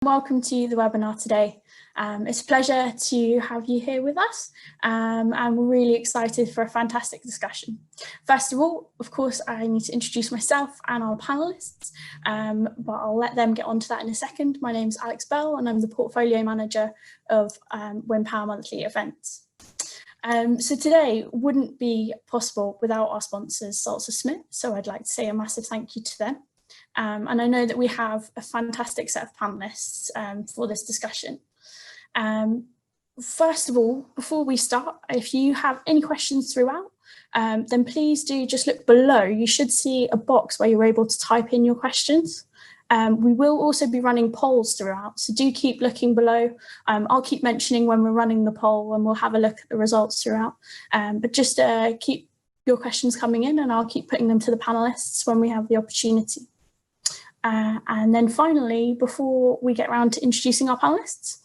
Welcome to the webinar today. It's a pleasure to have you here with us, and we're really excited for a fantastic discussion. First of all, of course, I need to introduce myself and our panelists, but I'll let them get onto that in a second. My name's Alex Bell, and I'm the Portfolio Manager of Windpower Monthly Events. So today wouldn't be possible without our sponsors, Sulzer Schmid, so I'd like to say a massive thank you to them. And I know that we have a fantastic set of panelists for this discussion. First of all, before we start, if you have any questions throughout, then please do just look below. You should see a box where you're able to type in your questions. We will also be running polls throughout, so do keep looking below. I'll keep mentioning when we're running the poll and we'll have a look at the results throughout. But just keep your questions coming in and I'll keep putting them to the panelists when we have the opportunity. And then finally, before we get around to introducing our panelists,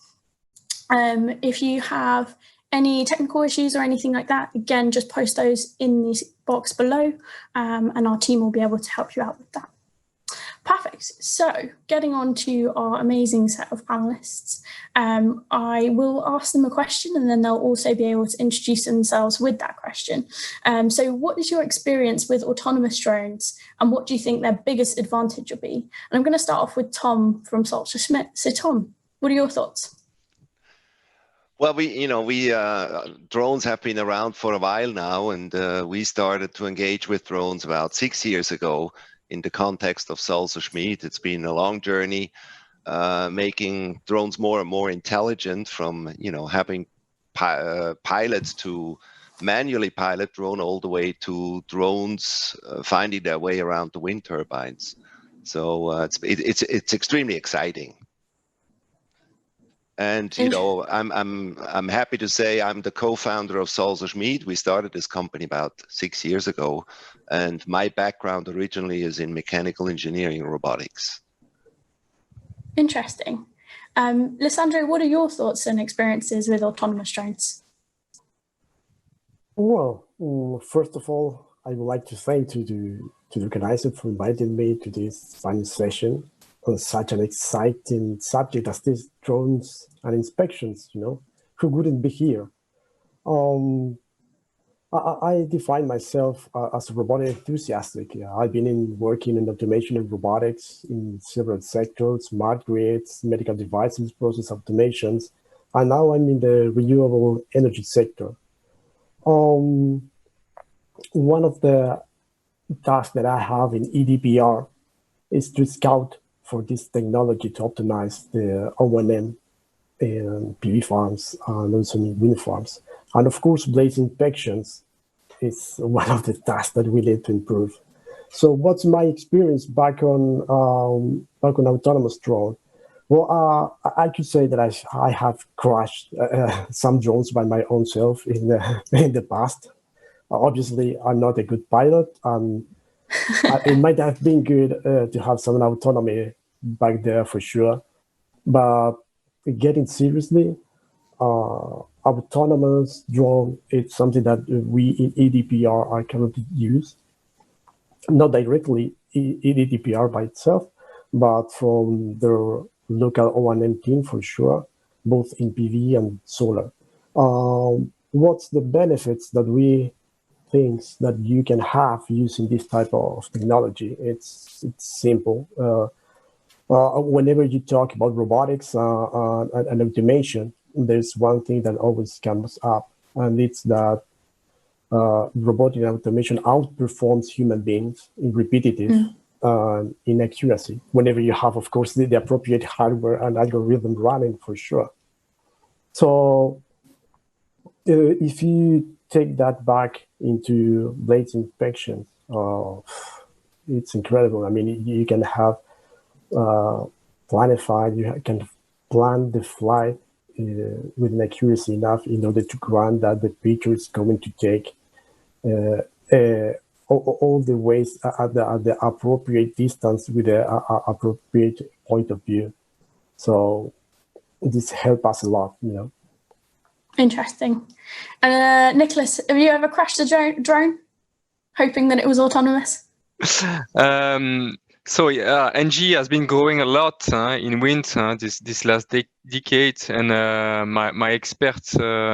if you have any technical issues or anything like that, again, just post those in the box below and our team will be able to help you out with that. Perfect. So getting on to our amazing set of panelists, I will ask them a question and then they'll also be able to introduce themselves with that question. So what is your experience with autonomous drones and what do you think their biggest advantage will be? And I'm going to start off with Tom from Sulzer Schmid. So Tom, what are your thoughts? Well, drones have been around for a while now, and we started to engage with drones about 6 years ago. In the context of Sulzer Schmid, it's been a long journey, making drones more and more intelligent, from having pilots to manually pilot drone all the way to drones finding their way around the wind turbines. So it's extremely exciting. And I'm happy to say I'm the co-founder of Sulzer Schmid. We started this company about 6 years ago, and my background originally is in mechanical engineering and robotics. Interesting. Lissandro, what are your thoughts and experiences with autonomous drones? Well, first of all, I would like to thank the organizer for inviting me to this fun session on such an exciting subject as these drones and inspections. Who wouldn't be here? I define myself as a robotic enthusiast. I've been working in automation and robotics in several sectors, smart grids, medical devices, process automations, and now I'm in the renewable energy sector. One of the tasks that I have in EDPR is to scout for this technology to optimize the O&M in PV farms and also in wind farms. And of course, blade inspections is one of the tasks that we need to improve. So what's my experience back on autonomous drone? Well, I could say that I have crashed some drones by my own self in the past. Obviously, I'm not a good pilot. It might have been good to have some autonomy back there for sure, but getting seriously, autonomous drone, it's something that we in EDPR are currently use, not directly EDPR by itself, but from the local O&M team for sure, both in PV and solar. What's the benefits that we things that you can have using this type of technology? It's simple. Whenever you talk about robotics and automation, there's one thing that always comes up, and it's that robotic automation outperforms human beings in repetitive in accuracy, whenever you have, of course, the appropriate hardware and algorithm running for sure. So if you take that back into blades inspection, it's incredible. I mean, you can have planified, you can plan the flight with an accuracy enough in order to grant that the picture is going to take all the ways at the appropriate distance with the appropriate point of view. So this helps us a lot, Interesting. Nicholas, have you ever crashed a drone hoping that it was autonomous? So NG has been growing a lot in wind this last decade, and my expert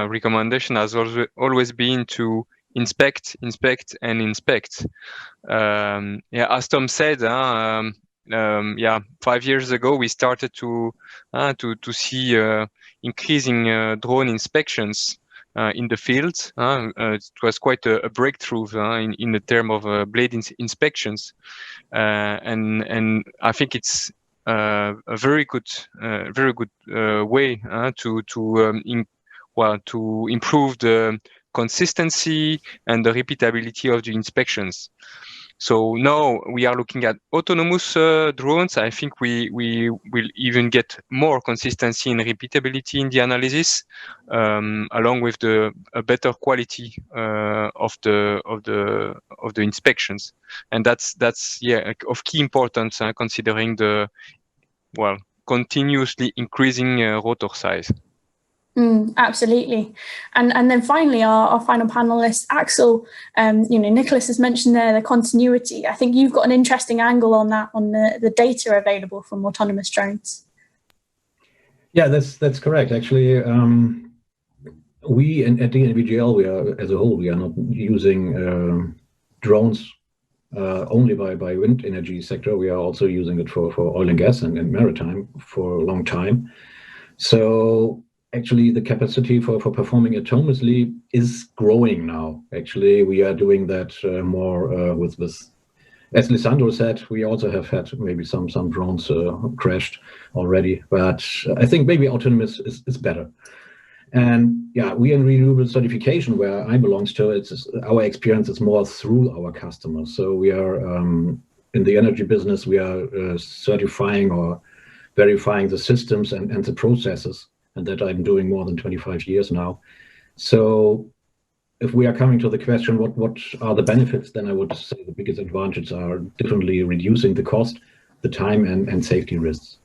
recommendation has always been to inspect, and inspect. As Tom said, 5 years ago we started to see increasing drone inspections in the field. It was quite a breakthrough in the term of blade inspections, and I think it's a very good way to improve the consistency and the repeatability of the inspections. So now we are looking at autonomous drones. I think we will even get more consistency and repeatability in the analysis, along with a better quality of the inspections, and that's of key importance considering the continuously increasing rotor size. Absolutely. And then finally, our final panelist, Axel, Nicholas has mentioned there the continuity. I think you've got an interesting angle on that, on the data available from autonomous drones. Yeah, that's correct. Actually, we at DNVGL, as a whole, we are not using drones only by wind energy sector. We are also using it for oil and gas and maritime for a long time. So actually, the capacity for performing autonomously is growing now. Actually, we are doing that more with this. As Lisandro said, we also have had maybe some drones crashed already, but I think maybe autonomous is better. And yeah, we in renewable certification, where I belong to, our experience is more through our customers. So we are in the energy business, we are certifying or verifying the systems and the processes, and that I'm doing more than 25 years now. So if we are coming to the question, what are the benefits, then I would say the biggest advantages are definitely reducing the cost, the time, and safety risks.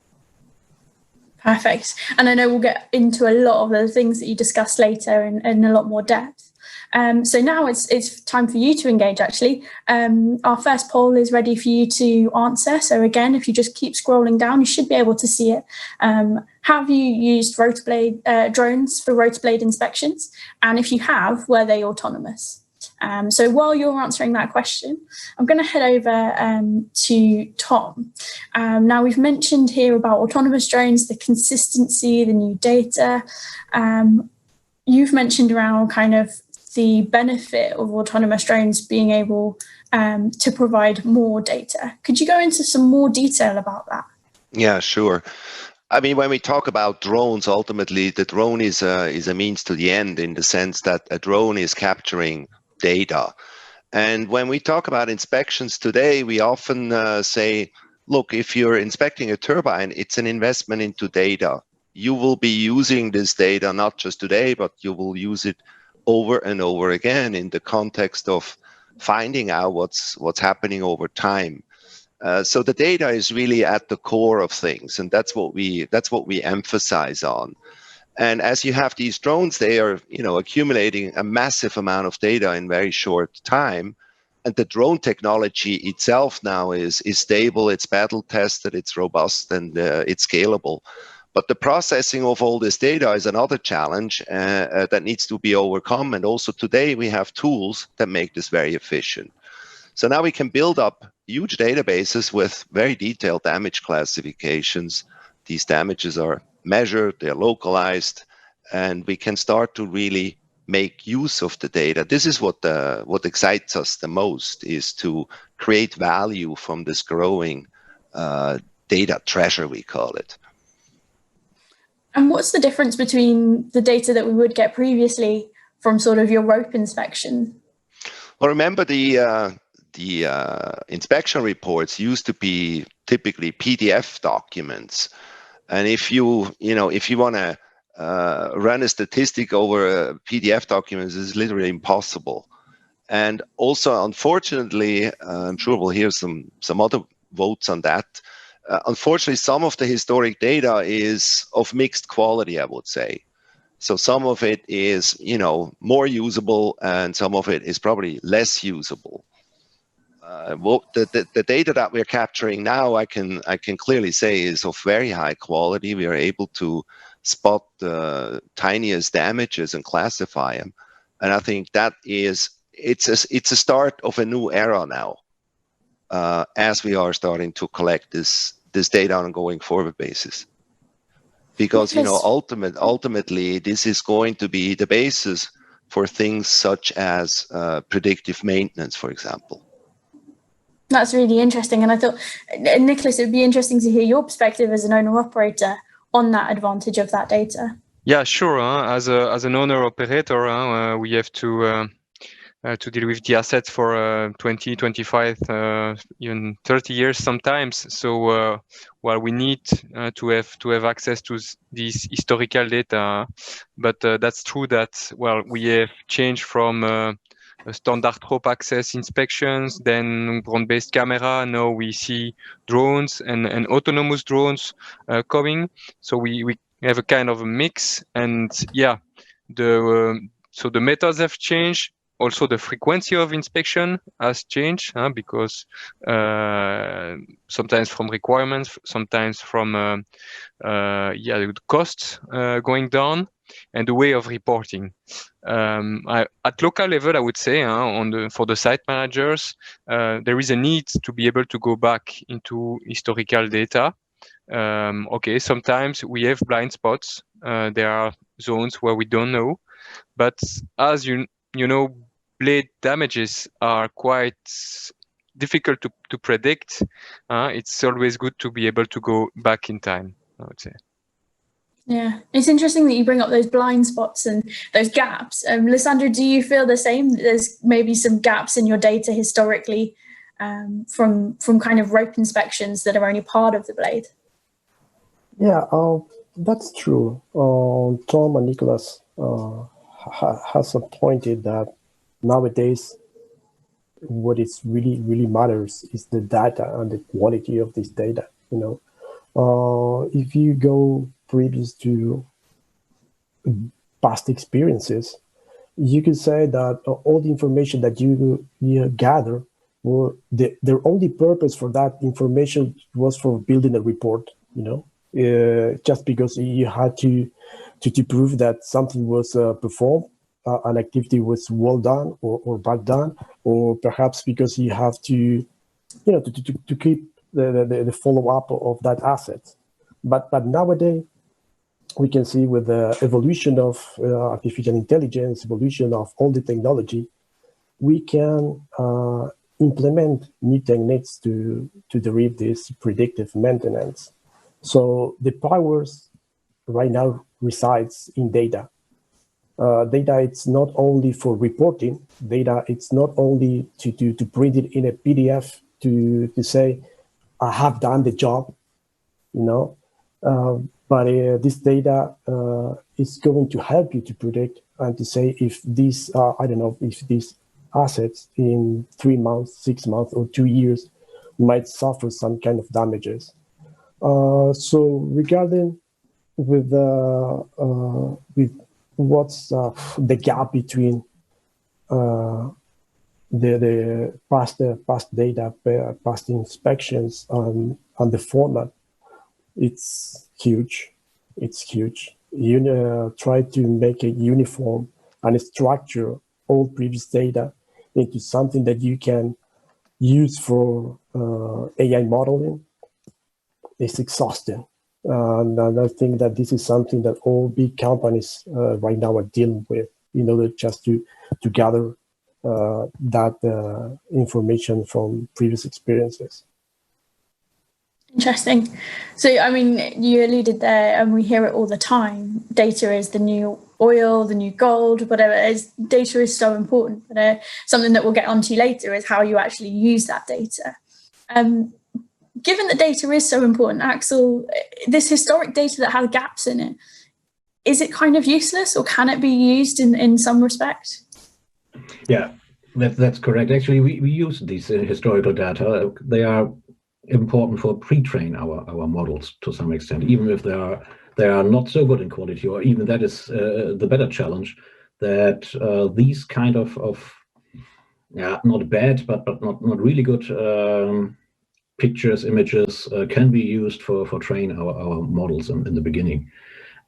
Perfect. And I know we'll get into a lot of the things that you discussed later in a lot more depth. So now it's time for you to engage, actually. Our first poll is ready for you to answer. So again, if you just keep scrolling down, you should be able to see it. Have you used rotor blade drones for rotor blade inspections? And if you have, were they autonomous? So while you're answering that question, I'm going to head over to Tom. Now, we've mentioned here about autonomous drones, the consistency, the new data. You've mentioned around kind of the benefit of autonomous drones being able to provide more data. Could you go into some more detail about that? Yeah, sure. I mean, when we talk about drones, ultimately, the drone is a means to the end, in the sense that a drone is capturing data. And when we talk about inspections today, we often say, look, if you're inspecting a turbine, it's an investment into data. You will be using this data not just today, but you will use it over and over again in the context of finding out what's happening over time. So the data is really at the core of things, and that's what we emphasize on. And as you have these drones, they are accumulating a massive amount of data in very short time. And the drone technology itself now is stable, it's battle tested, it's robust, and it's scalable. But the processing of all this data is another challenge that needs to be overcome. And also today we have tools that make this very efficient. So now we can build up huge databases with very detailed damage classifications. These damages are measured, they're localized, and we can start to really make use of the data. This is what excites us the most, is to create value from this growing data treasure, we call it. And what's the difference between the data that we would get previously from sort of your rope inspection? Well, remember the inspection reports used to be typically PDF documents. And if you want to run a statistic over a PDF document, it's literally impossible. And also, unfortunately, I'm sure we'll hear some other votes on that. Unfortunately, some of the historic data is of mixed quality, I would say. So some of it is, more usable, and some of it is probably less usable. the data that we're capturing now, I can clearly say is of very high quality. We are able to spot the tiniest damages and classify them, and I think that it's a start of a new era now, as we are starting to collect this data on a going forward basis. Because ultimately this is going to be the basis for things such as predictive maintenance, for example. That's really interesting, and I thought, Nicholas, it would be interesting to hear your perspective as an owner-operator on that advantage of that data. Yeah, sure. As an owner-operator, we have to deal with the assets for 20, 25, even 30 years sometimes. So while we need to have access to these historical data, but that's true that, well, we have changed from standard rope access inspections, then ground-based camera. Now we see drones and autonomous drones coming. So we have a kind of a mix, and yeah, so the methods have changed. Also, the frequency of inspection has changed because sometimes from requirements, sometimes from the costs going down, and the way of reporting. At local level, I would say, for the site managers, there is a need to be able to go back into historical data. Okay, sometimes we have blind spots. There are zones where we don't know, but as you know, blade damages are quite difficult to predict. It's always good to be able to go back in time, I would say. Yeah, it's interesting that you bring up those blind spots and those gaps. Lissandra, do you feel the same? There's maybe some gaps in your data historically from kind of rope inspections that are only part of the blade? Yeah, that's true. Tom and Nicholas has pointed that nowadays what is really matters is the data and the quality of this data. If you go previous to past experiences, you could say that all the information that you gather, their only purpose for that information was for building a report. Just because you had to prove that something was performed, an activity was well done or bad done, or perhaps because you have to keep the follow-up of that asset. But nowadays, we can see with the evolution of artificial intelligence, evolution of all the technology, we can implement new techniques to derive this predictive maintenance. So the powers right now resides in data. Data, it's not only for reporting. Data, it's not only to print it in a PDF to say, I have done the job, but this data is going to help you to predict and to say if these, if these assets in 3 months, 6 months, or 2 years might suffer some kind of damages. So regarding with what's the gap between the past data, past inspections, and the format, it's huge. It's huge. You try to make it uniform and structure all previous data into something that you can use for AI modeling. It's exhausting. And I think that this is something that all big companies right now are dealing with in order just to gather that information from previous experiences. Interesting. So, I mean, you alluded there, and we hear it all the time. Data is the new oil, the new gold, whatever it is. Data is so important. But something that we'll get onto later is how you actually use that data. Given that data is so important, Axel, this historic data that has gaps in it, is it kind of useless, or can it be used in some respect? Yeah, that's correct. Actually, we use these historical data. They are important for pre-train our models to some extent, even if they are not so good in quality, or even that is the better challenge, that these kind of not bad, but not really good pictures, images can be used for train our models in the beginning.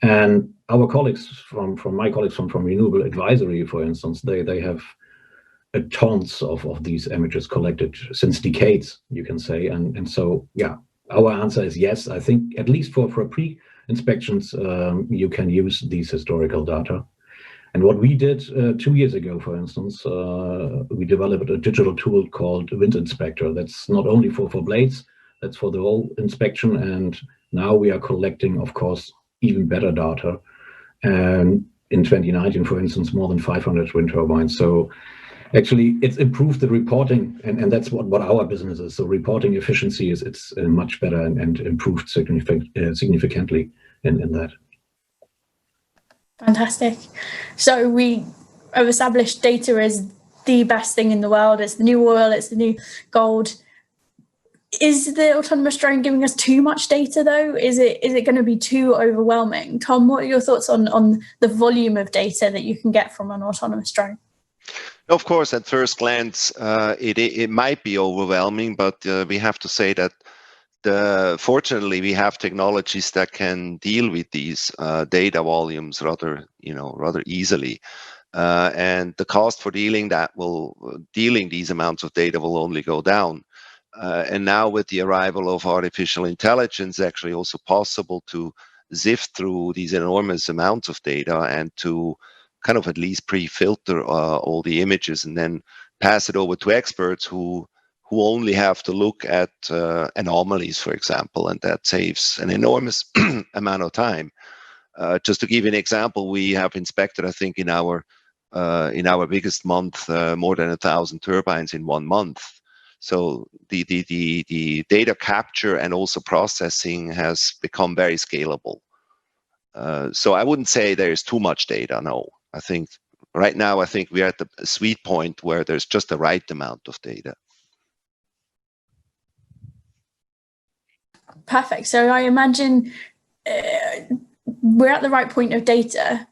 And our colleagues from my colleagues from Renewable Advisory, for instance, they have tons of these images collected since decades, you can say. And so, yeah, our answer is yes. I think at least for pre-inspections, you can use these historical data. And what we did 2 years ago, for instance, we developed a digital tool called Wind Inspector. That's not only for blades, that's for the whole inspection. And now we are collecting, of course, even better data. And in 2019, for instance, more than 500 wind turbines. So actually, it's improved the reporting, and that's what our business is. So reporting efficiency it's much better and improved significantly in that. Fantastic. So we have established data is the best thing in the world. It's the new oil, it's the new gold. Is the autonomous drone giving us too much data though? Is it going to be too overwhelming? Tom, what are your thoughts on the volume of data that you can get from an autonomous drone? Of course, at first glance, it might be overwhelming, but we have to say that fortunately, we have technologies that can deal with these data volumes rather easily, and the cost for dealing these amounts of data will only go down. And now, with the arrival of artificial intelligence, it's actually also possible to sift through these enormous amounts of data and to kind of at least pre-filter all the images and then pass it over to experts who only have to look at anomalies, for example, and that saves an enormous amount of time. Just to give you an example, we have inspected, I think, in our biggest month, more than 1,000 turbines in 1 month. So the data capture and also processing has become very scalable. So I wouldn't say there's too much data. No, I think right now we're at the sweet point where there's just the right amount of data. Perfect. So I imagine we're at the right point of data.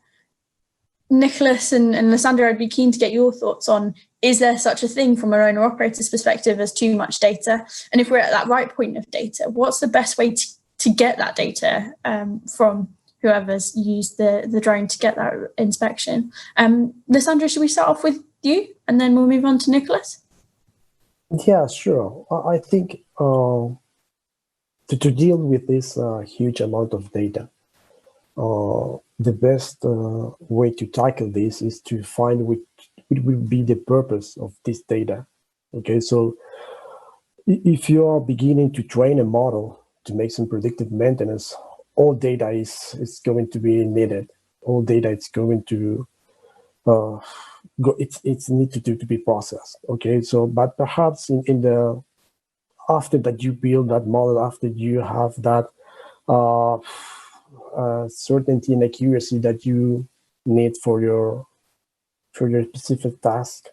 Nicholas and Lysandra, I'd be keen to get your thoughts on, is there such a thing from an owner-operator's perspective as too much data? And if we're at that right point of data, what's the best way to get that data from whoever's used the drone to get that inspection? Lysandra, should we start off with you and then we'll move on to Nicholas? Yeah, sure. I think to deal with this huge amount of data, the best way to tackle this is to find what will be the purpose of this data. Okay, so if you are beginning to train a model to make some predictive maintenance, all data is going to be needed. All data is going to it's needed to be processed. Okay, so but perhaps in the after that you build that model, after you have that certainty and accuracy that you need for your specific task,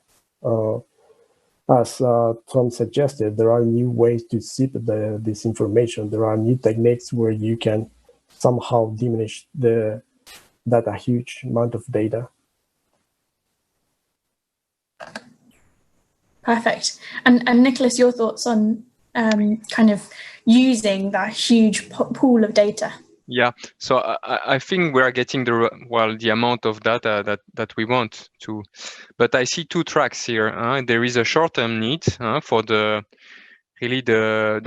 as Tom suggested, there are new ways to sift this information. There are new techniques where you can somehow diminish that huge amount of data. Perfect. And Nicholas, your thoughts on kind of using that huge pool of data? Yeah, so I think we are getting the amount of data that we want to, but I see two tracks here. There is a short-term need for the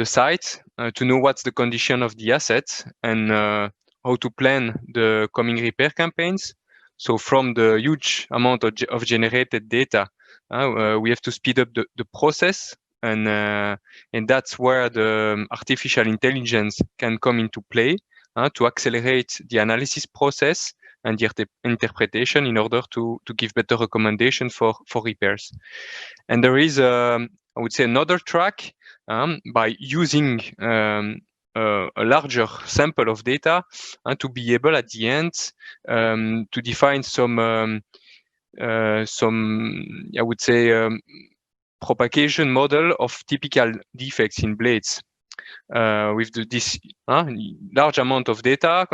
site to know what's the condition of the assets and how to plan the coming repair campaigns. So from the huge amount of generated data, we have to speed up the process, and that's where the artificial intelligence can come into play. To accelerate the analysis process and the interpretation in order to give better recommendation for repairs. And there is, I would say, another track by using a larger sample of data to be able at the end to define some I would say, propagation model of typical defects in blades. With this large amount of data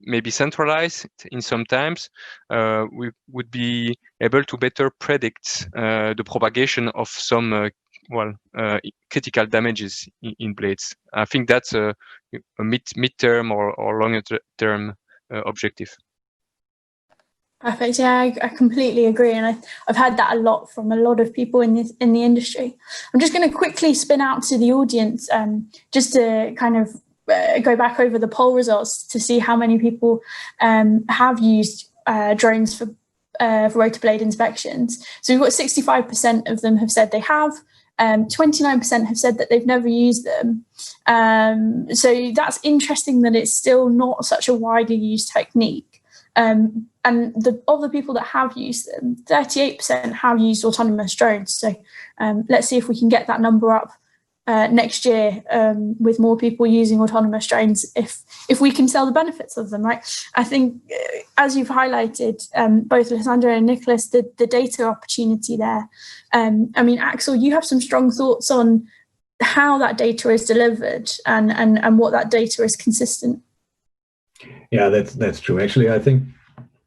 maybe centralized in some times, we would be able to better predict the propagation of some critical damages in blades. I think that's a mid-term or longer term objective. Perfect. Yeah, I completely agree, and I've heard that a lot from a lot of people in the industry. I'm just going to quickly spin out to the audience, just to kind of go back over the poll results to see how many people have used drones for rotor blade inspections. So we've got 65% of them have said they have. 29% have said that they've never used them. So that's interesting that it's still not such a widely used technique. And of the people that have used them, 38% have used autonomous drones. So let's see if we can get that number up next year with more people using autonomous drones, if we can sell the benefits of them, right? I think, as you've highlighted, both Alessandro and Nicholas, the data opportunity there. I mean, Axel, you have some strong thoughts on how that data is delivered and what that data is consistent. Yeah, that's true. Actually, I think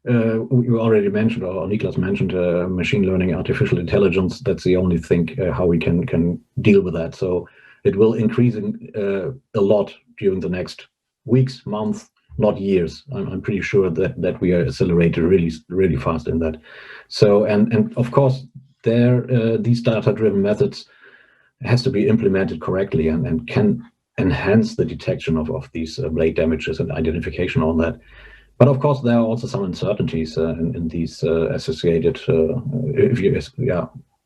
you already mentioned, or Niklas mentioned, machine learning, artificial intelligence. That's the only thing how we can deal with that. So it will increase a lot during the next weeks, months, not years. I'm pretty sure that we are accelerated really fast in that. So and of course, these data-driven methods has to be implemented correctly and can enhance the detection of these blade damages and identification on that. But of course, there are also some uncertainties in these associated,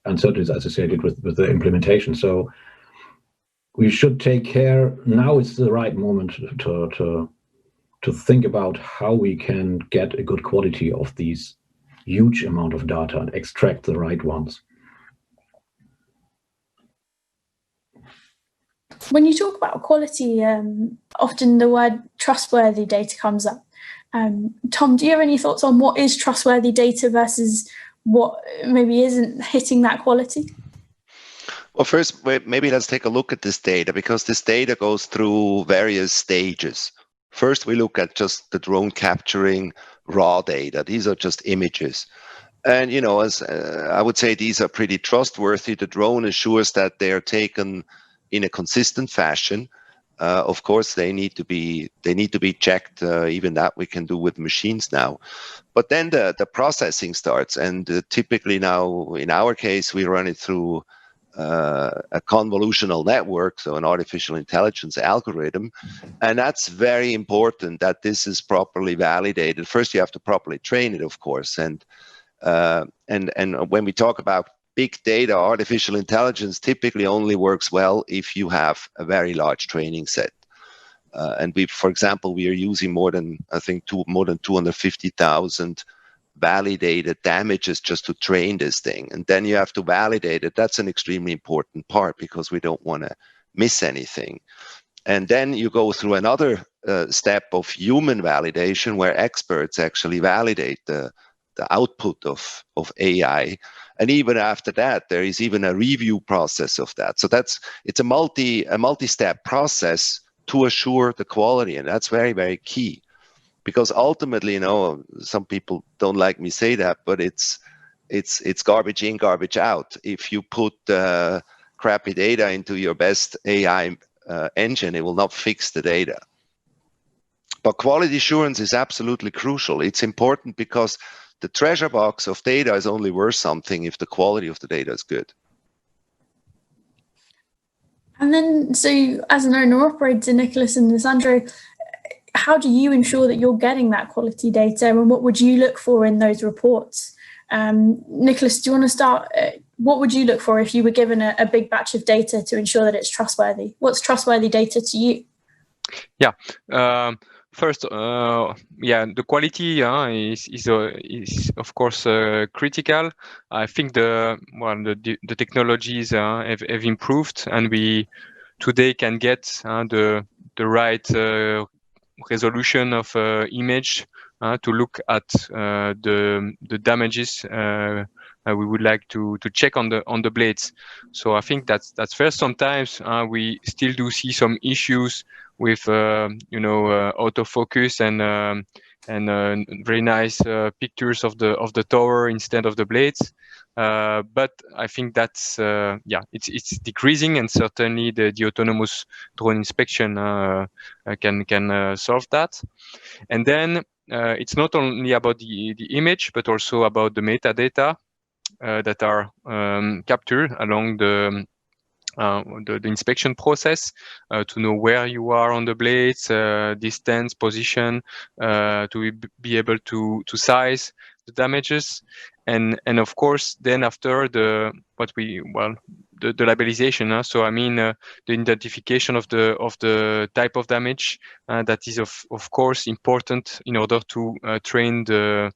uncertainties associated with the implementation. So we should take care. Now is the right moment to think about how we can get a good quality of these huge amount of data and extract the right ones. When you talk about quality, often the word trustworthy data comes up. Tom, do you have any thoughts on what is trustworthy data versus what maybe isn't hitting that quality? Well, first, maybe let's take a look at this data, because this data goes through various stages. First, we look at just the drone capturing raw data. These are just images. And, you know, as I would say, these are pretty trustworthy. The drone assures that they are taken in a consistent fashion. Of course, they need to be checked. Even that we can do with machines now. But then the processing starts, and typically now, in our case, we run it through a convolutional network, so an artificial intelligence algorithm, and that's very important that this is properly validated. First, you have to properly train it, of course, and when we talk about big data, artificial intelligence typically only works well if you have a very large training set. And for example, we are using more than 250,000 validated damages just to train this thing. And then you have to validate it. That's an extremely important part, because we don't want to miss anything. And then you go through another step of human validation, where experts actually validate the output of AI. And even after that, there is even a review process of that. So it's a multi-step process to assure the quality, and that's very, very key. Because ultimately, you know, some people don't like me say that, but it's garbage in, garbage out. If you put crappy data into your best AI engine, it will not fix the data. But quality assurance is absolutely crucial. It's important because the treasure box of data is only worth something if the quality of the data is good. And then, so as an owner-operator, Nicholas and Alessandro, how do you ensure that you're getting that quality data, and what would you look for in those reports? Nicholas, do you want to start? What would you look for if you were given a big batch of data to ensure that it's trustworthy? What's trustworthy data to you? Yeah. First, the quality is of course critical. I think the technologies have improved, and we today can get the right resolution of image to look at the damages we would like to check on the blades. So I think that's fair. Sometimes we still do see some issues with autofocus and very nice pictures of the tower instead of the blades. But I think that's it's decreasing, and certainly the autonomous drone inspection can solve that. And then it's not only about the image, but also about the metadata that are captured along the inspection process to know where you are on the blades, distance, position, to be able to size the damages, and of course then after the labelization. So I mean the identification of the type of damage that is of course important in order to train the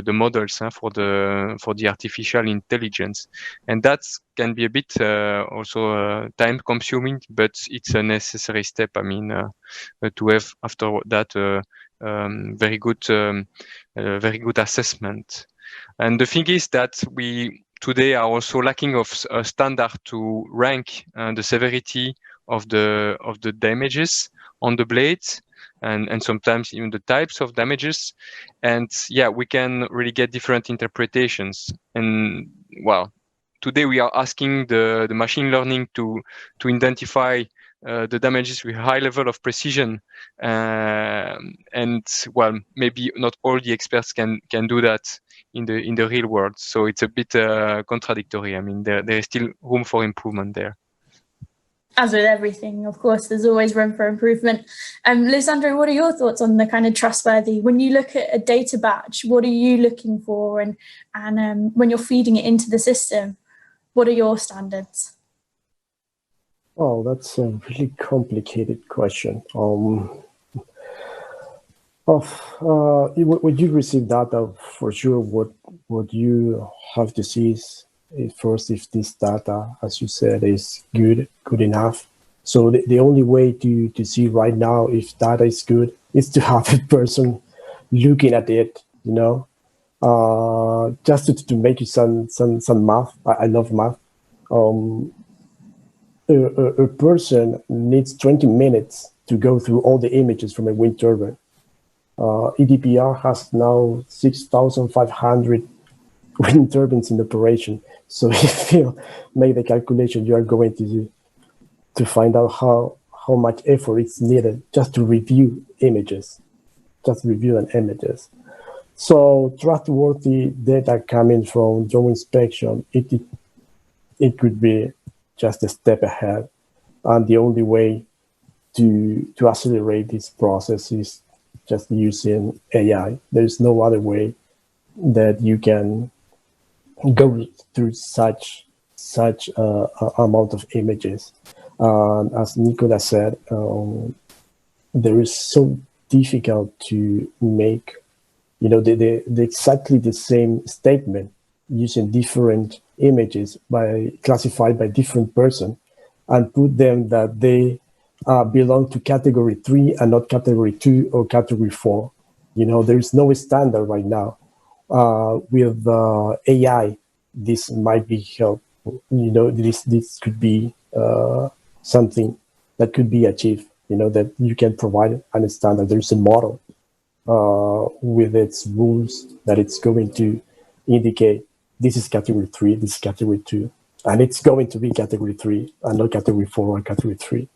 models for the artificial intelligence, and that can be a bit also time consuming, but it's a necessary step. I mean to have after that very good assessment. And the thing is that we today are also lacking of a standard to rank the severity of the damages on the blades, and sometimes even the types of damages. And yeah, we can really get different interpretations. And well, today we are asking the machine learning to identify the damages with high level of precision, and well, maybe not all the experts can do that in the real world. So it's a bit contradictory. I mean, there is still room for improvement there. As with everything, of course, there's always room for improvement. Lisandro, what are your thoughts on the kind of trustworthy? When you look at a data batch, what are you looking for? And when you're feeding it into the system, what are your standards? Oh, that's a really complicated question. When you receive data, for sure, what you have to see is first if this data, as you said, is good enough. So the only way to see right now if data is good is to have a person looking at it, just to make you some math. I love math. A person needs 20 minutes to go through all the images from a wind turbine. EDPR has now 6,500 wind turbines in operation. So if you make the calculation, you are going to find out how much effort is needed just to review images, So trustworthy data coming from drone inspection, it could be just a step ahead. And the only way to accelerate this process is just using AI. There's no other way that you can go through such amount of images. As Nicolas said, there is so difficult to make, the exactly the same statement using different images classified by different person, and put them that they belong to category 3 and not category 2 or category 4. There is no standard right now. With AI, this might be helpful. This could be something that could be achieved. That you can provide a standard. There's a model with its rules that it's going to indicate this is category 3, this is category 2, and it's going to be category 3 and not category 4 or category 3.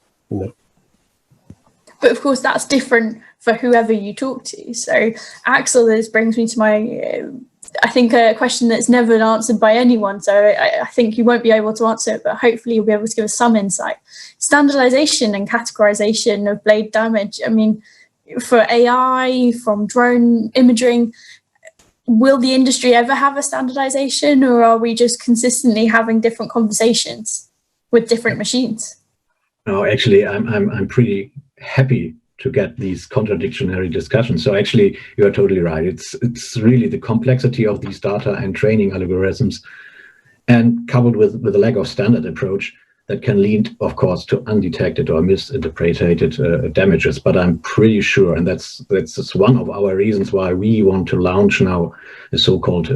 But of course, that's different for whoever you talk to. So, Axel, this brings me to my, I think, a question that's never been answered by anyone. So I think you won't be able to answer it, but hopefully you'll be able to give us some insight. Standardization and categorization of blade damage. I mean, for AI, from drone imaging, will the industry ever have a standardization, or are we just consistently having different conversations with different machines? No, actually, I'm pretty happy to get these contradictory discussions. So actually, you are totally right. It's really the complexity of these data and training algorithms, and coupled with the lack of standard approach that can lead, of course, to undetected or misinterpreted damages. But I'm pretty sure, and that's one of our reasons why we want to launch now a so-called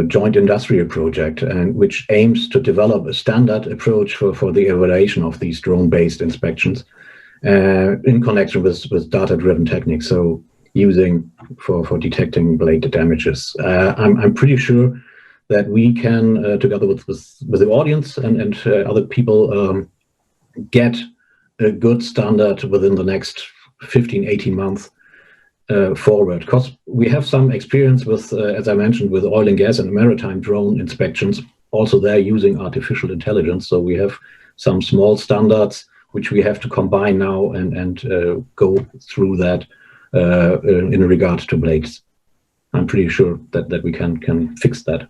joint industrial project, and which aims to develop a standard approach for the evaluation of these drone-based inspections in connection with data-driven techniques. So using for detecting blade damages. I'm pretty sure that we can, together with the audience and other people, get a good standard within the next 15-18 months forward. Because we have some experience with, as I mentioned, with oil and gas and maritime drone inspections. Also, they're using artificial intelligence. So we have some small standards which we have to combine now and go through that in regard to blades. I'm pretty sure that we can fix that.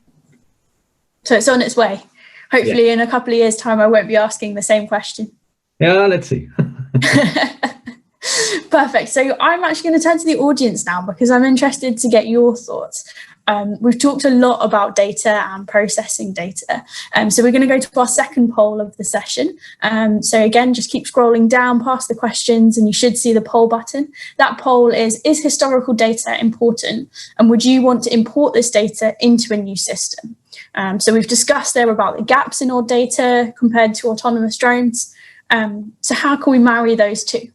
So it's on its way. Hopefully, yeah. In a couple of years' time, I won't be asking the same question. Yeah, let's see. Perfect. So I'm actually going to turn to the audience now because I'm interested to get your thoughts. We've talked a lot about data and processing data. So we're going to go to our second poll of the session. So again, just keep scrolling down past the questions and you should see the poll button. That poll is historical data important? And would you want to import this data into a new system? So we've discussed there about the gaps in our data compared to autonomous drones. So how can we marry those two?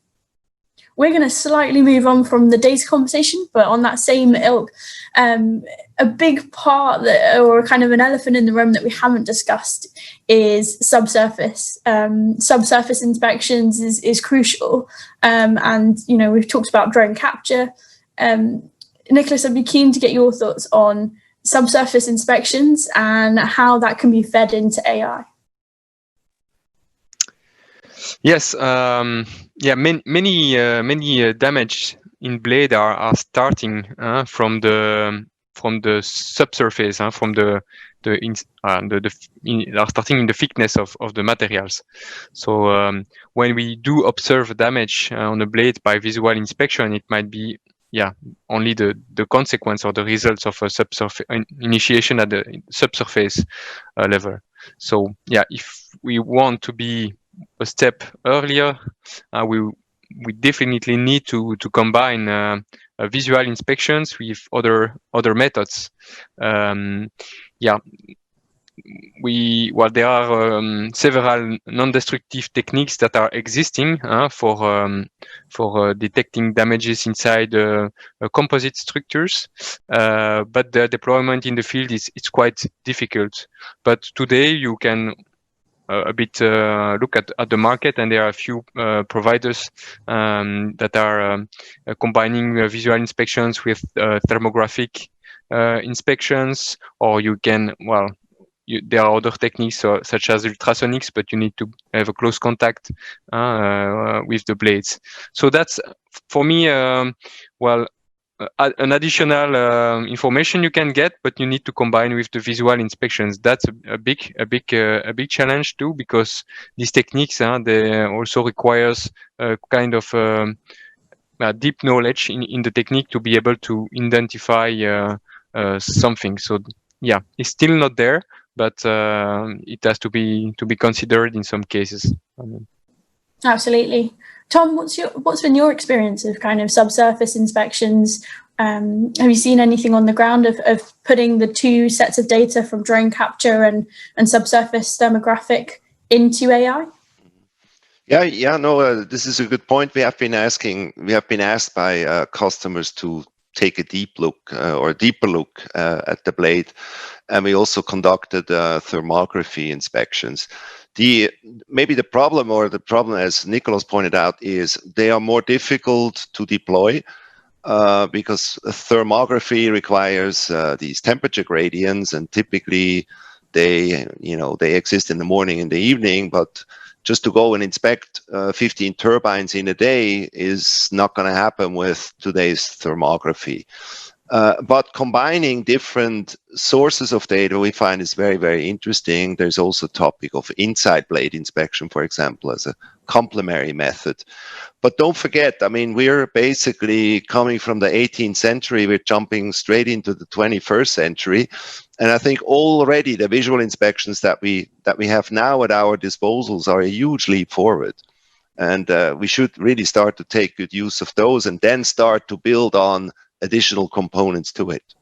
We're going to slightly move on from the data conversation, but on that same ilk, a big part that, or kind of an elephant in the room that we haven't discussed is subsurface. Subsurface inspections is crucial. And, you know, we've talked about drone capture. Nicholas, I'd be keen to get your thoughts on subsurface inspections and how that can be fed into AI. Yes, yeah, many damage in blade are starting from the subsurface, are starting in the thickness of the materials. So when we do observe damage on the blade by visual inspection, it might be only the consequence or the results of a subsurface initiation at the subsurface level. So yeah, if we want to be a step earlier, we definitely need to combine visual inspections with other methods. There are several non-destructive techniques that are existing for detecting damages inside composite structures, but the deployment in the field is quite difficult. But today you can look at the market, and there are a few providers that are combining visual inspections with thermographic inspections, or you can, there are other techniques such as ultrasonics, but you need to have a close contact with the blades. So that's, for me, an additional information you can get, but you need to combine with the visual inspections. That's a big challenge too, because these techniques they also requires a kind of deep knowledge in the technique to be able to identify something. So yeah, it's still not there, but it has to be considered in some cases. Absolutely. Tom, what's been your experience of kind of subsurface inspections? Have you seen anything on the ground of putting the two sets of data from drone capture and subsurface thermographic into AI? No, this is a good point. We have been asked by customers to take a deeper look at the blade, and we also conducted thermography inspections. Maybe the problem, as Nicholas pointed out, is they are more difficult to deploy because thermography requires these temperature gradients, and typically they exist in the morning and the evening, but just to go and inspect 15 turbines in a day is not going to happen with today's thermography. But combining different sources of data we find is very, very interesting. There's also a topic of inside blade inspection, for example, as a complementary method. But don't forget, I mean, we're basically coming from the 18th century, we're jumping straight into the 21st century. And I think already the visual inspections that we have now at our disposals are a huge leap forward. And we should really start to take good use of those and then start to build on additional components to it.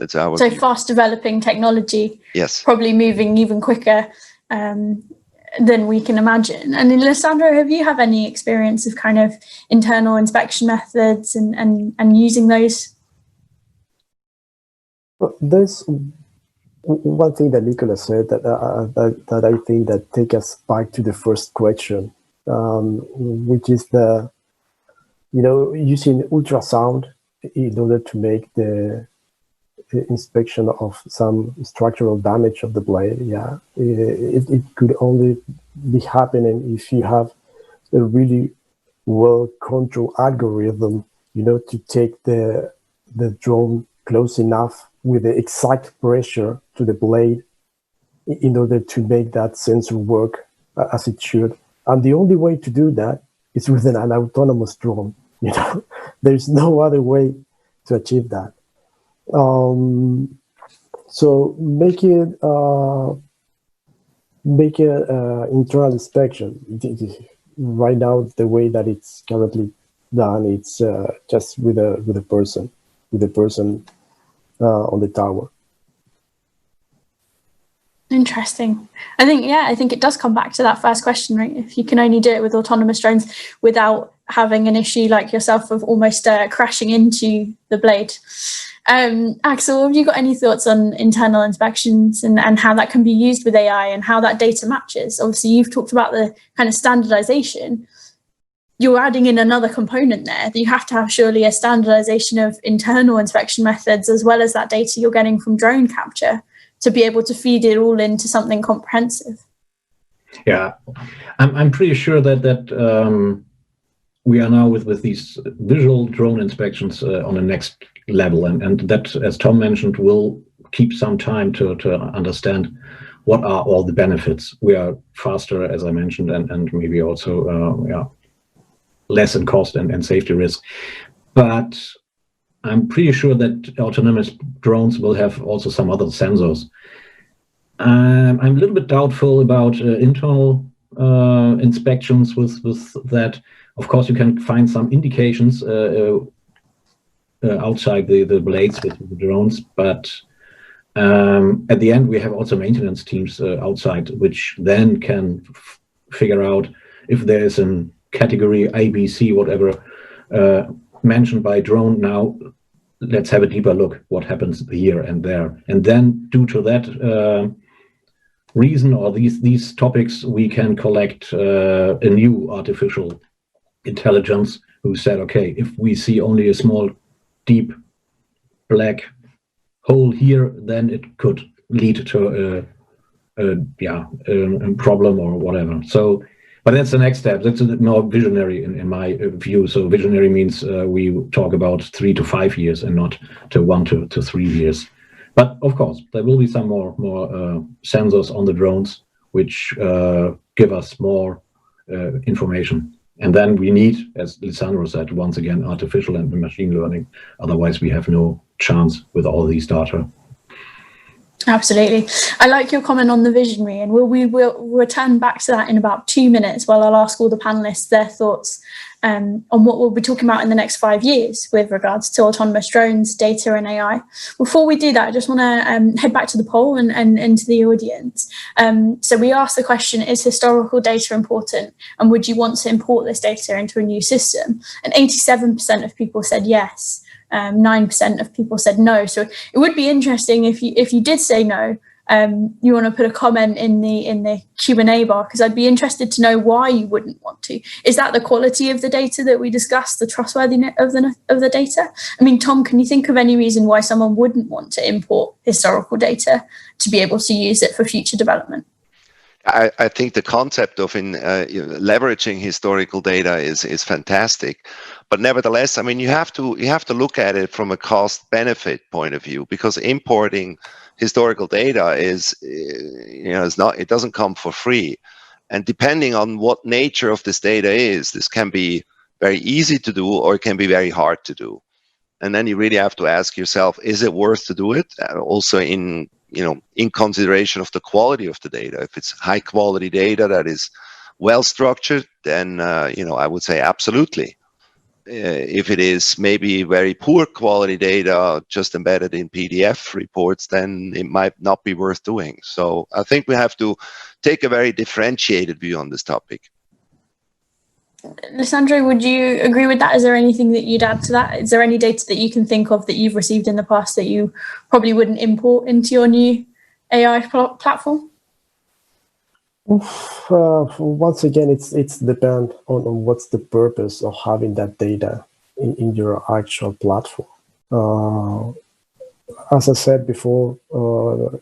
That's our so view. fast developing technology. Yes. Probably moving even quicker than we can imagine. And Alessandro, have you have any experience of kind of internal inspection methods and using those? Well, there's one thing that Nicola said that I think that take us back to the first question, which is using ultrasound in order to make the inspection of some structural damage of the blade. Yeah, it could only be happening if you have a really well-controlled algorithm, to take the drone close enough with the exact pressure to the blade in order to make that sensor work as it should. And the only way to do that is with an autonomous drone. There's no other way to achieve that. So make it internal inspection. Right now, the way that it's currently done, it's just with a person on the tower. Interesting. I think it does come back to that first question, right? If you can only do it with autonomous drones without having an issue like yourself of almost crashing into the blade. Axel, have you got any thoughts on internal inspections and how that can be used with AI and how that data matches? Obviously, you've talked about the kind of standardization. You're adding in another component there. You have to have surely a standardization of internal inspection methods as well as that data you're getting from drone capture to be able to feed it all into something comprehensive. Yeah, I'm pretty sure that we are now with these visual drone inspections on the next level, and that, as Tom mentioned, will keep some time to understand what are all the benefits. We are faster, as I mentioned, and maybe also less in cost and safety risk. But I'm pretty sure that autonomous drones will have also some other sensors. I'm a little bit doubtful about internal inspections with that. Of course, you can find some indications outside the blades with the drones, but at the end, we have also maintenance teams outside, which then can figure out if there is a category A, B, C, whatever, mentioned by drone. Now let's have a deeper look what happens here and there, and then due to that reason or these topics, we can collect a new artificial intelligence who said, okay, if we see only a small deep black hole here, then it could lead to a problem or whatever. So but that's the next step. That's a bit more visionary in my view. So visionary means we talk about 3 to 5 years and not to 1 to 3 years. But of course, there will be some more sensors on the drones, which give us more information. And then we need, as Lisandro said, once again, artificial and machine learning. Otherwise, we have no chance with all these data. Absolutely. I like your comment on the visionary, and we will return back to that in about 2 minutes while I'll ask all the panelists their thoughts on what we'll be talking about in the next 5 years with regards to autonomous drones, data and AI. Before we do that, I just want to head back to the poll and to the audience. So we asked the question, is historical data important? And would you want to import this data into a new system? And 87% of people said yes. 9% of people said no. So it would be interesting if you did say no, you want to put a comment in the Q&A bar, because I'd be interested to know why you wouldn't want to. Is that the quality of the data that we discussed, the trustworthiness of the data? I mean, Tom, can you think of any reason why someone wouldn't want to import historical data to be able to use it for future development? I think the concept of leveraging historical data is fantastic, but nevertheless, I mean, you have to look at it from a cost-benefit point of view, because importing historical data it doesn't come for free, and depending on what nature of this data is, this can be very easy to do or it can be very hard to do, and then you really have to ask yourself, is it worth to do it? Also in consideration of the quality of the data. If it's high quality data that is well structured, then I would say absolutely. if it is maybe very poor quality data just embedded in PDF reports, then it might not be worth doing. So I think we have to take a very differentiated view on this topic. Lissandro, would you agree with that? Is there anything that you'd add to that? Is there any data that you can think of that you've received in the past that you probably wouldn't import into your new AI platform? Once again, it's depend on what's the purpose of having that data in your actual platform. As I said before,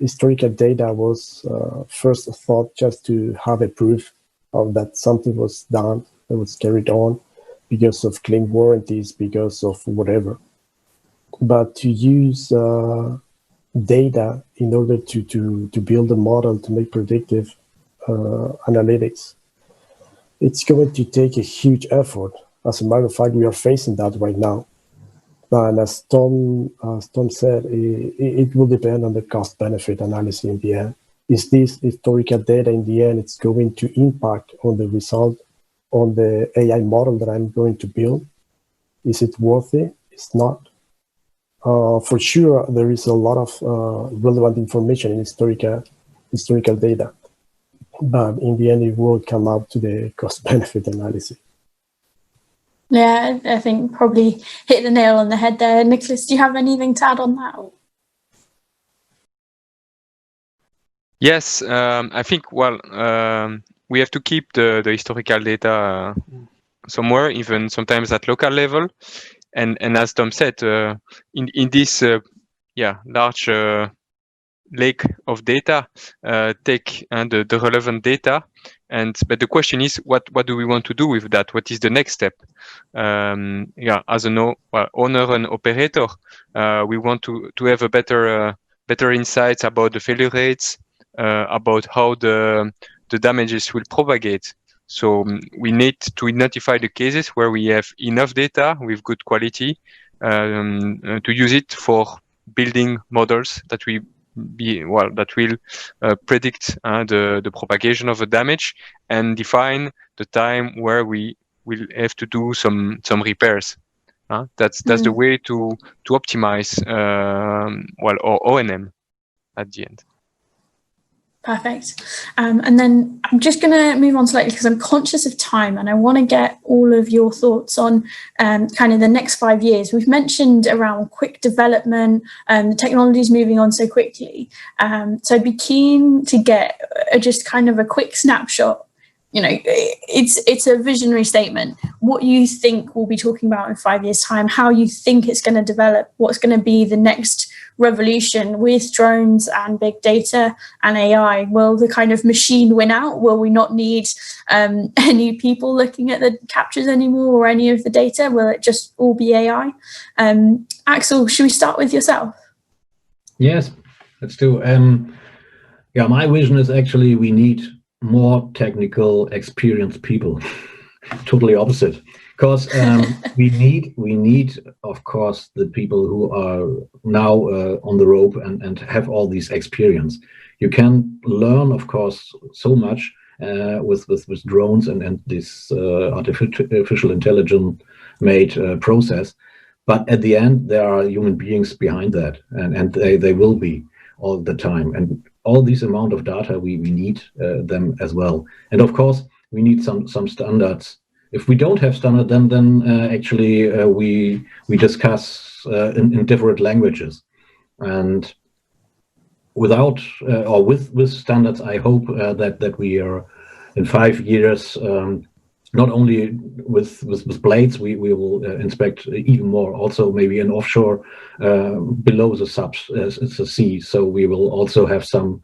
historical data was first thought just to have a proof of that something was done, that was carried on because of claim warranties, because of whatever. But to use data in order to build a model to make predictive analytics, it's going to take a huge effort. As a matter of fact, we are facing that right now. And as Tom said, it will depend on the cost-benefit analysis in the end. Is this historical data in the end, it's going to impact on the result on the AI model that I'm going to build? Is it worth it? It's not. For sure, there is a lot of relevant information in historical data. But in the end, it will come out to the cost-benefit analysis. Yeah, I think probably hit the nail on the head there. Nicholas, do you have anything to add on that? Yes, I think, well, we have to keep the historical data somewhere, even sometimes at local level. And as Tom said, in this large lake of data, take the relevant data. But the question is, what do we want to do with that? What is the next step? As an owner and operator, we want to have a better insights about the failure rates, about how the damages will propagate. So we need to identify the cases where we have enough data with good quality to use it for building models that will predict the propagation of a damage and define the time where we will have to do some repairs. That's the way to optimize our O&M at the end. Perfect. And then I'm just going to move on slightly because I'm conscious of time and I want to get all of your thoughts on kind of the next 5 years. We've mentioned around quick development, the technology is moving on so quickly. So I'd be keen to get just kind of a quick snapshot. You know, it's a visionary statement. What you think we'll be talking about in 5 years' time, how you think it's going to develop, what's going to be the next revolution with drones and big data and AI. Will the kind of machine win out? Will we not need any people looking at the captures anymore or any of the data? Will it just all be AI? Axel, should we start with yourself? Yes, let's do. My vision is actually we need more technical experienced people. Totally opposite. Because we need, of course, the people who are now on the rope and have all this experience. You can learn, of course, so much with drones and this artificial intelligence made process. But at the end, there are human beings behind that, and they will be all the time. And all this amount of data, we need them as well. And of course, we need some standards. If we don't have standard, then actually we discuss in different languages, and without or with standards, I hope that we are in 5 years not only with blades, we will inspect even more. Also, maybe in offshore below the sea. So we will also have some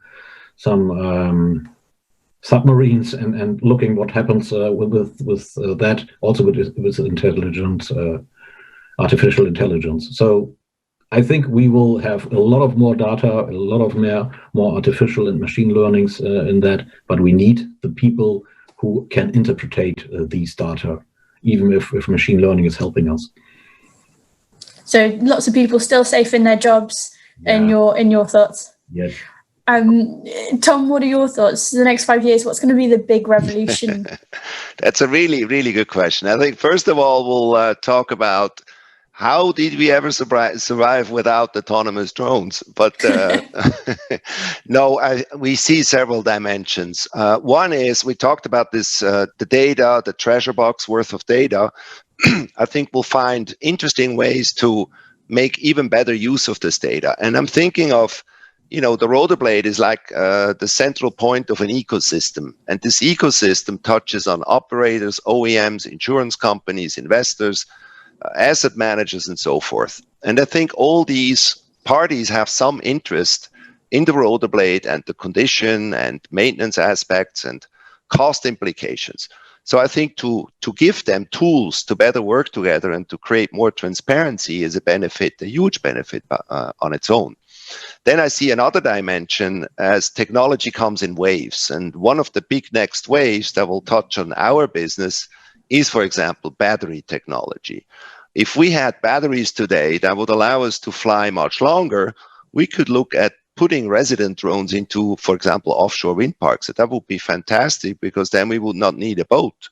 submarines and looking what happens with that, also with intelligence, artificial intelligence. So I think we will have a lot of more data, a lot of more artificial and machine learnings in that, but we need the people who can interpret these data, even if machine learning is helping us. So lots of people still safe in their jobs, in your thoughts. Yes. Tom, what are your thoughts? The next 5 years, what's going to be the big revolution? That's a really, really good question. I think, first of all, we'll talk about how did we ever survive without autonomous drones? But no, we see several dimensions. One is, we talked about this, the data, the treasure box worth of data. I think we'll find interesting ways to make even better use of this data. And I'm thinking of, the rotor blade is like the central point of an ecosystem. And this ecosystem touches on operators, OEMs, insurance companies, investors, asset managers, and so forth. And I think all these parties have some interest in the rotor blade and the condition and maintenance aspects and cost implications. So I think to give them tools to better work together and to create more transparency is a benefit, a huge benefit on its own. Then I see another dimension as technology comes in waves. And one of the big next waves that will touch on our business is, for example, battery technology. If we had batteries today that would allow us to fly much longer, we could look at putting resident drones into, for example, offshore wind parks. That would be fantastic, because then we would not need a boat.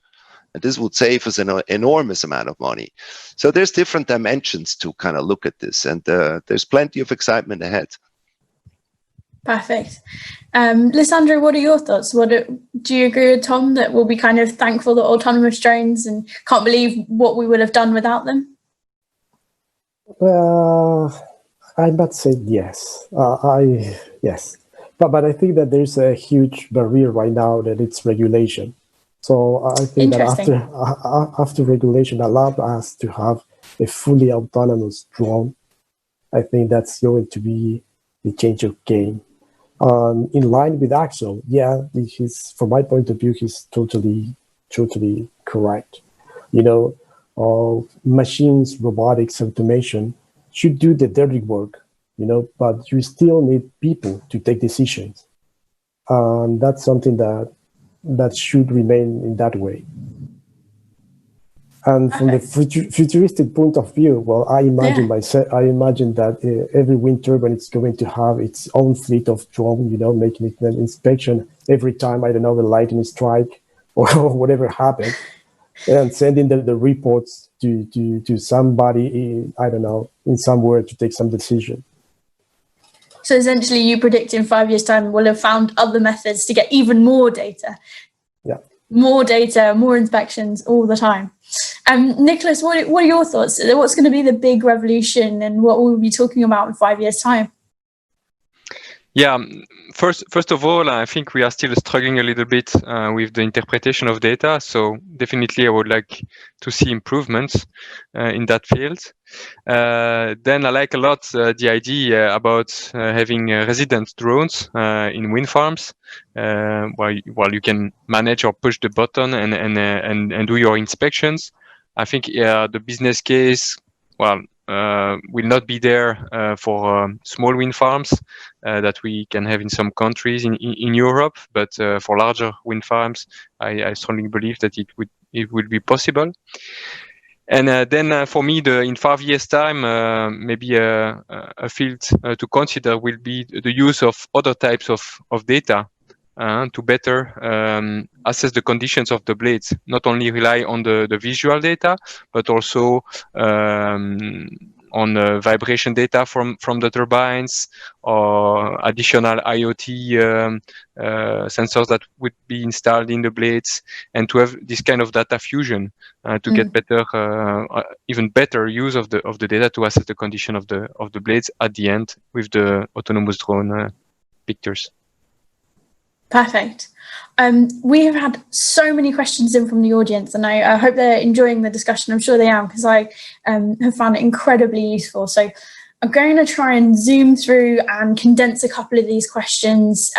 And this would save us an enormous amount of money. So there's different dimensions to kind of look at this, and there's plenty of excitement ahead. Perfect. Lissandro, what are your thoughts? Do you agree with Tom that we'll be kind of thankful that autonomous drones and can't believe what we would have done without them? I might say yes. Yes, but I think that there's a huge barrier right now, that it's regulation. So I think that after regulation allows us to have a fully autonomous drone, I think that's going to be the change of game. In line with Axel, yeah, from my point of view, he's totally correct. Machines, robotics, automation should do the dirty work, but you still need people to take decisions. And that's something that should remain in that way. And from the futuristic point of view, well, I imagine that every wind turbine is going to have its own fleet of drones, making an inspection every time, I don't know, a lightning strike or whatever happened, and sending the reports to somebody, I don't know, in somewhere to take some decision. So essentially, you predict in 5 years' time we'll have found other methods to get even more data. Yeah. More data, more inspections all the time. Nicholas, what are your thoughts? What's going to be the big revolution, and what will we be talking about in 5 years' time? Yeah, first of all, I think we are still struggling a little bit with the interpretation of data. So definitely I would like to see improvements in that field. Then I like a lot the idea about having resident drones in wind farms, while you can manage or push the button and do your inspections. I think the business case, will not be there for small wind farms that we can have in some countries in Europe, but for larger wind farms, I strongly believe that it would be possible. And then for me, in 5 years' time, maybe a field to consider will be the use of other types of data to better assess the conditions of the blades, not only rely on the visual data, but also on vibration data from the turbines, or additional IoT sensors that would be installed in the blades, and to have this kind of data fusion to get better, even better use of the data to assess the condition of the blades at the end with the autonomous drone pictures. Perfect. We have had so many questions in from the audience, and I hope they're enjoying the discussion. I'm sure they are, because I have found it incredibly useful. So I'm going to try and zoom through and condense a couple of these questions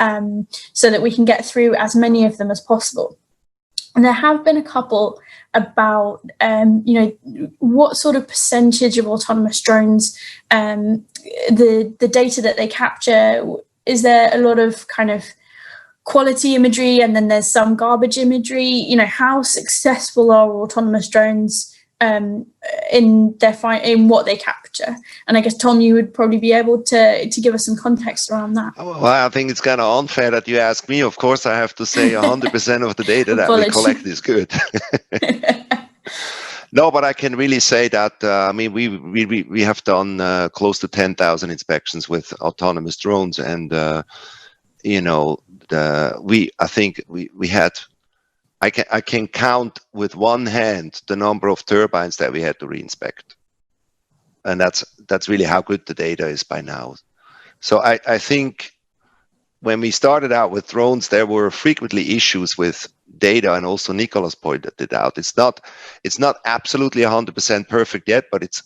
so that we can get through as many of them as possible. And there have been a couple about, what sort of percentage of autonomous drones, the data that they capture. Is there a lot of kind of quality imagery, and then there's some garbage imagery? How successful are autonomous drones in what they capture. And I guess, Tom, you would probably be able to give us some context around that. Well, I think it's kind of unfair that you ask me. Of course, I have to say 100% of the data that we collect is good. No, but I can really say that, I mean, we have done close to 10,000 inspections with autonomous drones. And, you know, I think we had, I can count with one hand the number of turbines that we had to reinspect. And that's really how good the data is by now. So I think when we started out with drones, there were frequently issues with data, and also Nicholas pointed it out. It's not absolutely 100% perfect yet, but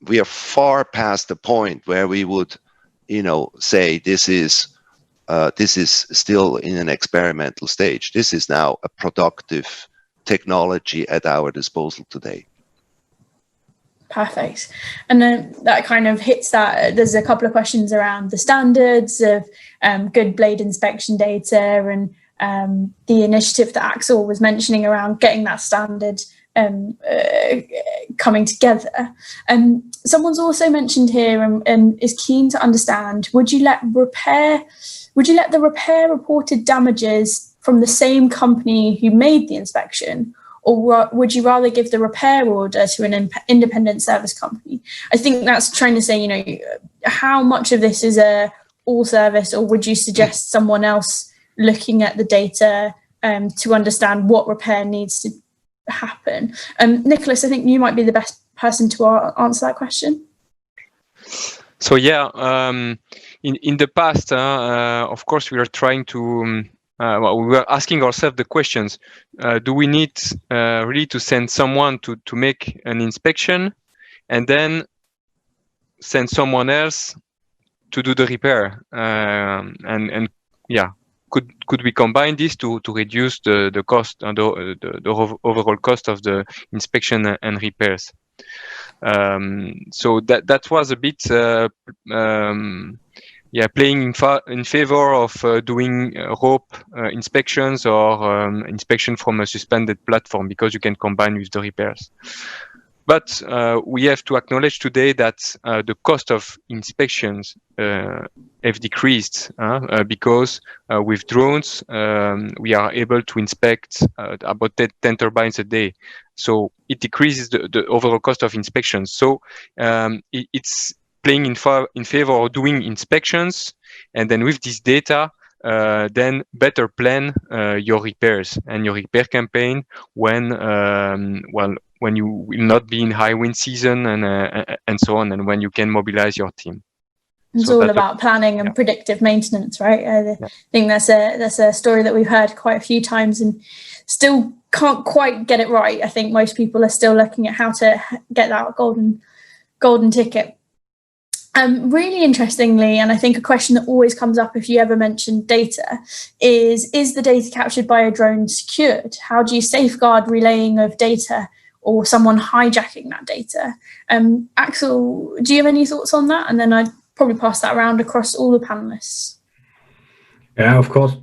we are far past the point where we would, you know, say this is still in an experimental stage. This is now a productive technology at our disposal today. Perfect. And then that kind of hits that. There's a couple of questions around the standards of good blade inspection data, and the initiative that Axel was mentioning around getting that standard coming together. Someone's also mentioned here and is keen to understand, would you let the repair reported damages from the same company who made the inspection, or would you rather give the repair order to an independent service company? I think that's trying to say, you know, how much of this is a all service, or would you suggest someone else looking at the data to understand what repair needs to happen? Nicholas, I think you might be the best person to answer that question. So yeah, in the past, of course, we are trying to. We were asking ourselves the questions: do we need really to send someone to make an inspection, and then send someone else to do the repair? And yeah, could we combine this to reduce the cost and the overall cost of the inspection and repairs? So that was a bit playing in favor of doing rope inspections or inspection from a suspended platform, because you can combine with the repairs. But we have to acknowledge today that the cost of inspections have decreased because with drones we are able to inspect about 10 turbines a day. So it decreases the overall cost of inspections. So it's playing in favor of doing inspections, and then with this data, then better plan your repairs and your repair campaign when you will not be in high wind season and so on, and when you can mobilize your team. It's all about planning and predictive maintenance, right? I think that's a story that we've heard quite a few times and still can't quite get it right. I think most people are still looking at how to get that golden ticket. Really interestingly, and I think a question that always comes up if you ever mention data is the data captured by a drone secured? How do you safeguard relaying of data or someone hijacking that data? Axel, do you have any thoughts on that? And then I'd probably pass that around across all the panelists. Yeah, of course.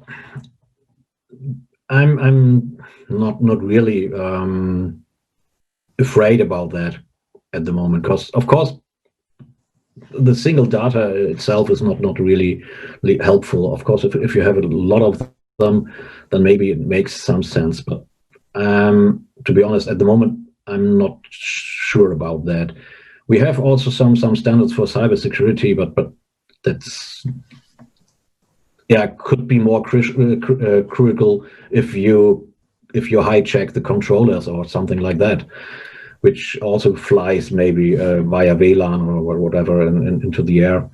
I'm not really afraid about that at the moment, because of course the single data itself is not really helpful. Of course, if you have a lot of them, then maybe it makes some sense. But to be honest, at the moment, I'm not sure about that. We have also some standards for cybersecurity, but that's could be more critical if you hijack the controllers or something like that, which also flies maybe via VLAN or whatever into the air.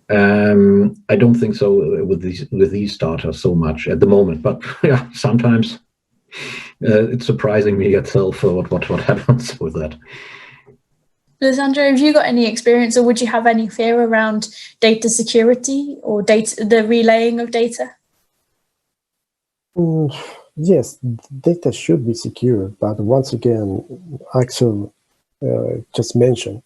I don't think so with these data so much at the moment, but yeah, sometimes it's surprising me itself what happens with that. Lisandro, have you got any experience, or would you have any fear around data security or the relaying of data? Yes, data should be secure, but once again, Axel just mentioned,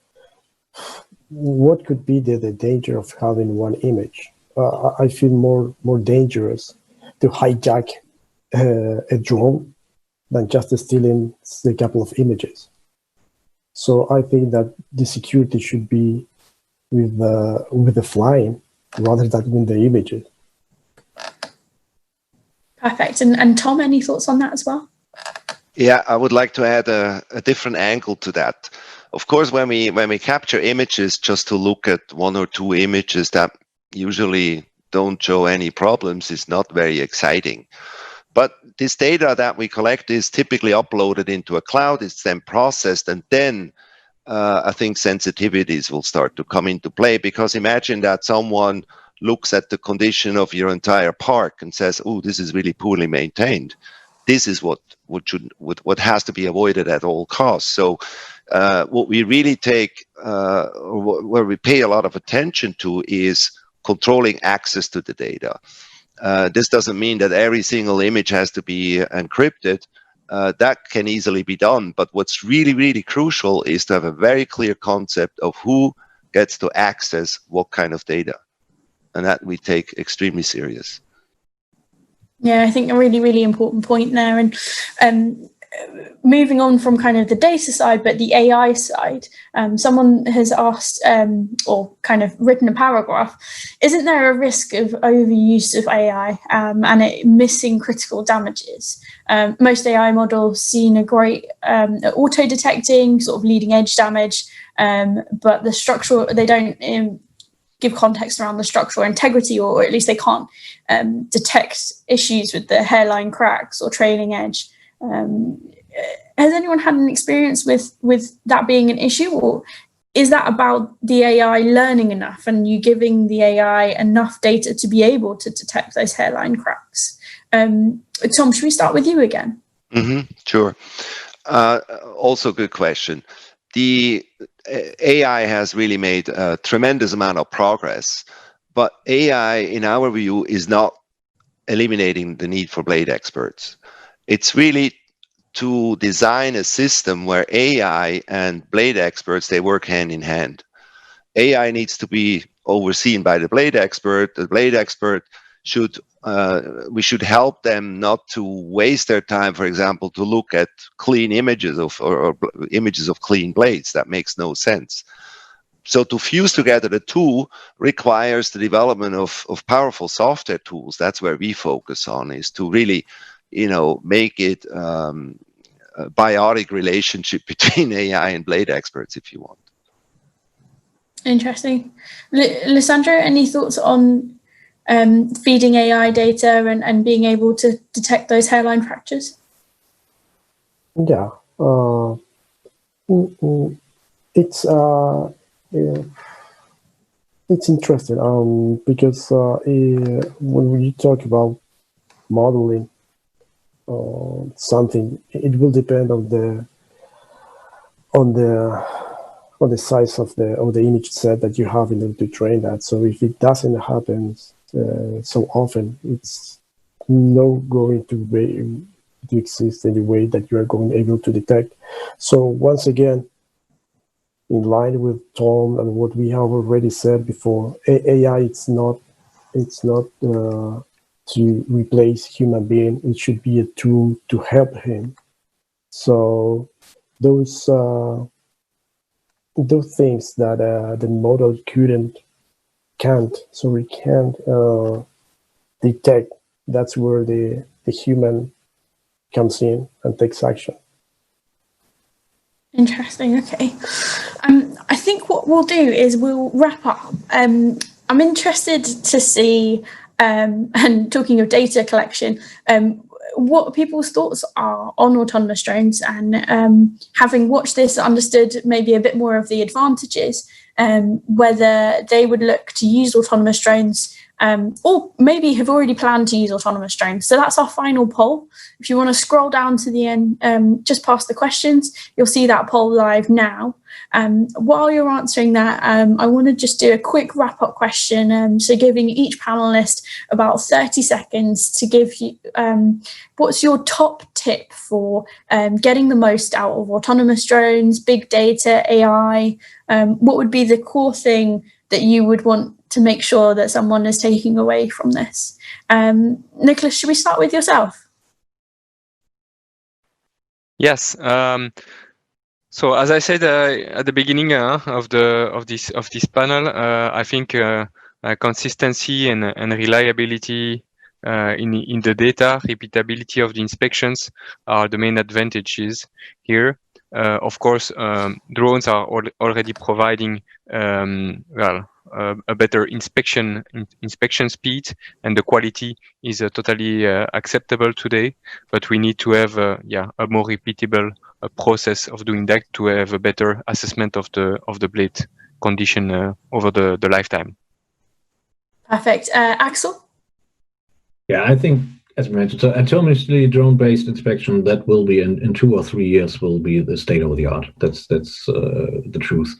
what could be the danger of having one image? I feel more dangerous to hijack a drone than just stealing a couple of images. So I think that the security should be with the flying rather than with the images. Perfect. And Tom, any thoughts on that as well? Yeah, I would like to add a different angle to that. Of course, when we capture images just to look at one or two images that usually don't show any problems is not very exciting. But this data that we collect is typically uploaded into a cloud. It's then processed, and then I think sensitivities will start to come into play, because imagine that someone looks at the condition of your entire park and says, oh, this is really poorly maintained. This is what has to be avoided at all costs. So what we really take, where we pay a lot of attention to, is controlling access to the data. This doesn't mean that every single image has to be encrypted. That can easily be done. But what's really, really crucial is to have a very clear concept of who gets to access what kind of data. And that we take extremely serious. Yeah, I think a really, really important point there. And moving on from kind of the data side, but the AI side, someone has asked or kind of written a paragraph, isn't there a risk of overuse of AI and it missing critical damages? Most AI models seen a great auto-detecting sort of leading edge damage, but the structural, they don't give context around the structural integrity, or at least they can't detect issues with the hairline cracks or trailing edge. Has anyone had an experience with that being an issue, or is that about the AI learning enough and you giving the AI enough data to be able to detect those hairline cracks? Tom, should we start with you again? Sure. Also good question. The AI has really made a tremendous amount of progress, but AI, in our view, is not eliminating the need for blade experts. It's really to design a system where AI and blade experts, they work hand in hand. AI needs to be overseen by the blade expert. The blade expert should, we should help them not to waste their time, for example, to look at clean images of or images of clean blades. That makes no sense. So to fuse together the two requires the development of powerful software tools. That's where we focus on, is to really, make it a biotic relationship between AI and blade experts, if you want. Interesting. Lissandro, any thoughts on feeding AI data and being able to detect those hairline fractures? Yeah, it's interesting because when we talk about modeling something, it will depend on the size of the image set that you have in order to train that. So if it doesn't happen so often, it's not going to exist in the way that you are going able to detect. So once again, in line with Tom and what we have already said before, AI it's not to replace human being. It should be a tool to help him. So those things that the model can't detect, that's where the human comes in and takes action. Interesting. Okay. I think what we'll do is we'll wrap up. I'm interested to see, and talking of data collection, what people's thoughts are on autonomous drones, and having watched this, understood maybe a bit more of the advantages, whether they would look to use autonomous drones, or maybe have already planned to use autonomous drones. So that's our final poll. If you want to scroll down to the end, just past the questions, you'll see that poll live now. While you're answering that, I want to just do a quick wrap-up question. So giving each panelist about 30 seconds to give you, what's your top tip for getting the most out of autonomous drones, big data, AI? What would be the core thing that you would want to make sure that someone is taking away from this? Nicholas, should we start with yourself? Yes. So as I said at the beginning of this panel, I think consistency and reliability in the data, repeatability of the inspections are the main advantages here. Of course, drones are already providing a better inspection speed, and the quality is totally acceptable today. But we need to have a more repeatable process of doing that to have a better assessment of the blade condition over the lifetime. Perfect. Axel? Yeah, I think, as mentioned, so autonomously drone-based inspection, that will be in 2 or 3 years will be the state of the art. That's the truth.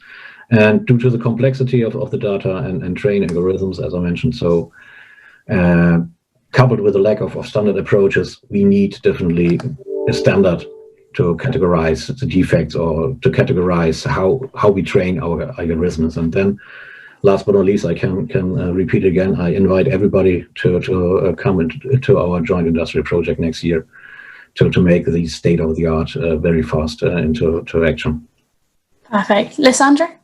And due to the complexity of the data and train algorithms, as I mentioned, so coupled with the lack of standard approaches, we need definitely a standard to categorize the defects or to categorize how we train our algorithms. And then, last but not least, I can repeat again, I invite everybody to come into our joint industrial project next year to make the state-of-the-art very fast into action. Perfect. Lissandra?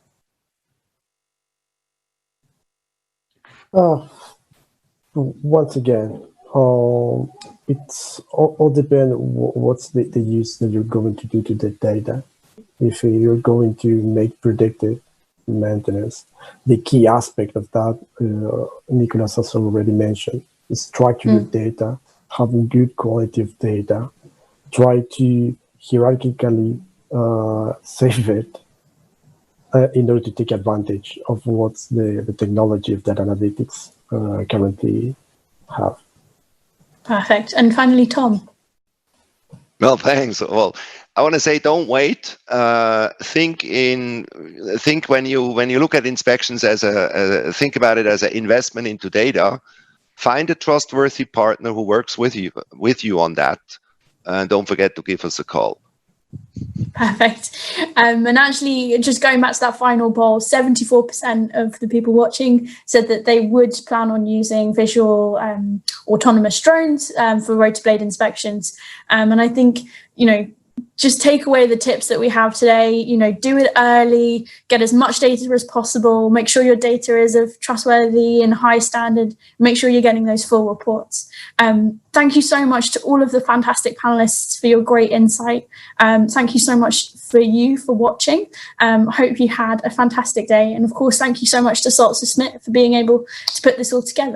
Once again, it's all depends what's the use that you're going to do to the data. If you're going to make predictive maintenance, the key aspect of that, Nicolas has already mentioned, is structure your data, having good quality of data, try to hierarchically save it in order to take advantage of what's the technology of data analytics currently have. Perfect. And finally, Tom. Well, thanks. Well, I want to say, don't wait. Think when you look at inspections think about it as an investment into data. Find a trustworthy partner who works with you on that, and don't forget to give us a call. Perfect. And actually, just going back to that final poll, 74% of the people watching said that they would plan on using visual autonomous drones for rotor blade inspections. And I think, just take away the tips that we have today, do it early, get as much data as possible, make sure your data is of trustworthy and high standard, make sure you're getting those full reports. Thank you so much to all of the fantastic panelists for your great insight. Thank you so much for watching. Hope you had a fantastic day. And of course, thank you so much to Sulzer Schmid for being able to put this all together.